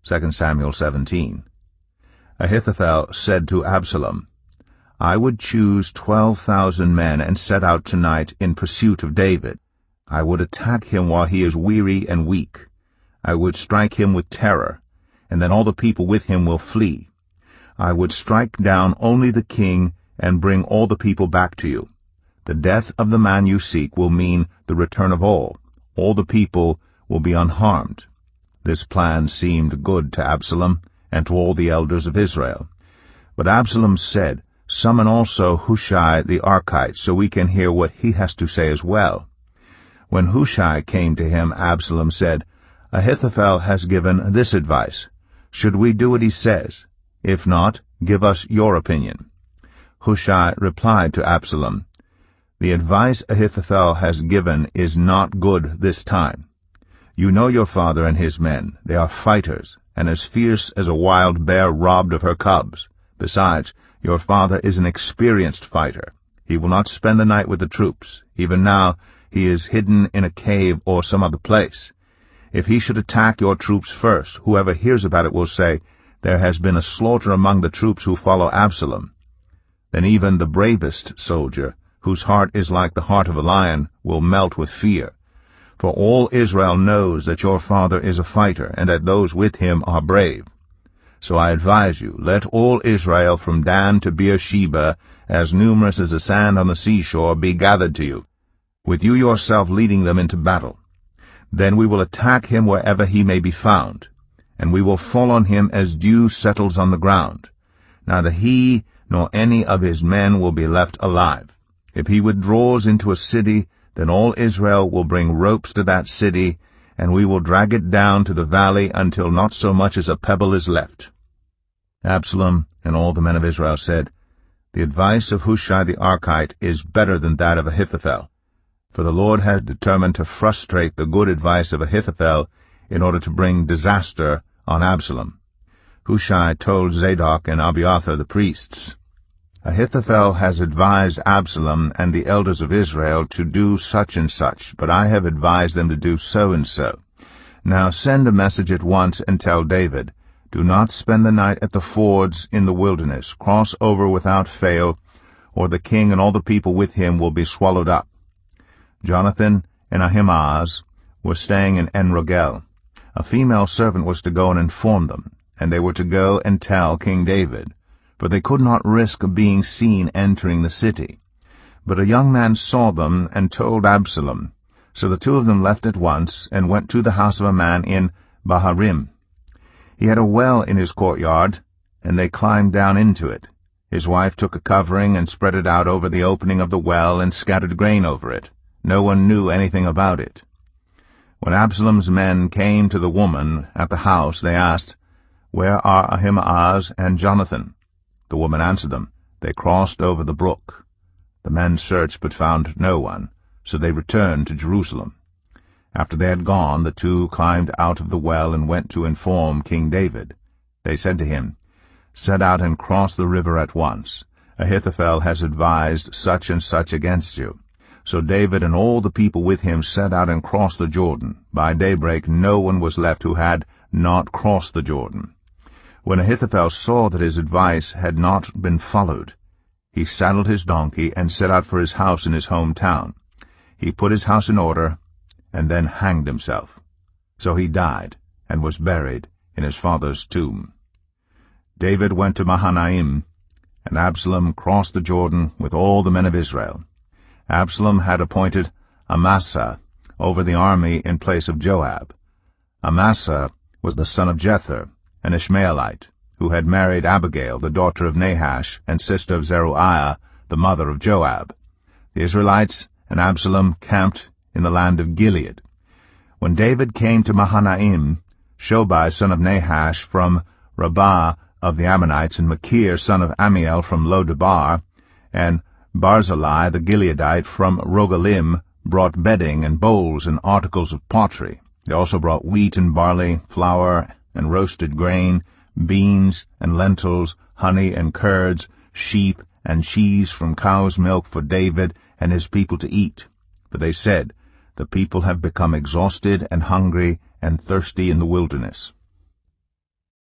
2 Samuel 17. Ahithophel said to Absalom, I would choose 12,000 men and set out tonight in pursuit of David. I would attack him while he is weary and weak. I would strike him with terror, and then all the people with him will flee. I would strike down only the king and bring all the people back to you. The death of the man you seek will mean the return of all. All the people will be unharmed. This plan seemed good to Absalom and to all the elders of Israel. But Absalom said, Summon also Hushai the Archite, so we can hear what he has to say as well. When Hushai came to him, Absalom said, Ahithophel has given this advice. Should we do what he says? If not, give us your opinion. Hushai replied to Absalom, The advice Ahithophel has given is not good this time. You know your father and his men. They are fighters, and as fierce as a wild bear robbed of her cubs. Besides, your father is an experienced fighter. He will not spend the night with the troops. Even now he is hidden in a cave or some other place. If he should attack your troops first, whoever hears about it will say, There has been a slaughter among the troops who follow Absalom. Then even the bravest soldier, whose heart is like the heart of a lion, will melt with fear. For all Israel knows that your father is a fighter, and that those with him are brave. So I advise you, let all Israel from Dan to Beersheba, as numerous as the sand on the seashore, be gathered to you, with you yourself leading them into battle. Then we will attack him wherever he may be found, and we will fall on him as dew settles on the ground. Neither he nor any of his men will be left alive. If he withdraws into a city, then all Israel will bring ropes to that city, and we will drag it down to the valley until not so much as a pebble is left. Absalom and all the men of Israel said, The advice of Hushai the Archite is better than that of Ahithophel, for the Lord has determined to frustrate the good advice of Ahithophel in order to bring disaster on Absalom. Hushai told Zadok and Abiathar the priests, Ahithophel has advised Absalom and the elders of Israel to do such and such, but I have advised them to do so and so. Now send a message at once and tell David, Do not spend the night at the fords in the wilderness. Cross over without fail, or the king and all the people with him will be swallowed up. Jonathan and Ahimaaz were staying in En-Rogel. A female servant was to go and inform them, and they were to go and tell King David, for they could not risk being seen entering the city. But a young man saw them and told Absalom. So the two of them left at once and went to the house of a man in Baharim. He had a well in his courtyard, and they climbed down into it. His wife took a covering and spread it out over the opening of the well and scattered grain over it. No one knew anything about it. When Absalom's men came to the woman at the house, they asked, Where are Ahimaaz and Jonathan? The woman answered them, They crossed over the brook. The men searched but found no one, so they returned to Jerusalem. After they had gone, the two climbed out of the well and went to inform King David. They said to him, Set out and cross the river at once. Ahithophel has advised such and such against you. So David and all the people with him set out and crossed the Jordan. By daybreak no one was left who had not crossed the Jordan. When Ahithophel saw that his advice had not been followed, he saddled his donkey and set out for his house in his hometown. He put his house in order and then hanged himself. So he died and was buried in his father's tomb. David went to Mahanaim, and Absalom crossed the Jordan with all the men of Israel. Absalom had appointed Amasa over the army in place of Joab. Amasa was the son of Jether, an Ishmaelite, who had married Abigail, the daughter of Nahash, and sister of Zeruiah, the mother of Joab. The Israelites and Absalom camped in the land of Gilead. When David came to Mahanaim, Shobai, son of Nahash, from Rabbah of the Ammonites, and Machir, son of Ammiel, from Lo-debar, and Barzillai the Gileadite from Rogelim, brought bedding and bowls and articles of pottery. They also brought wheat and barley, flour and roasted grain, beans and lentils, honey and curds, sheep and cheese from cow's milk for David and his people to eat. For they said, The people have become exhausted and hungry and thirsty in the wilderness.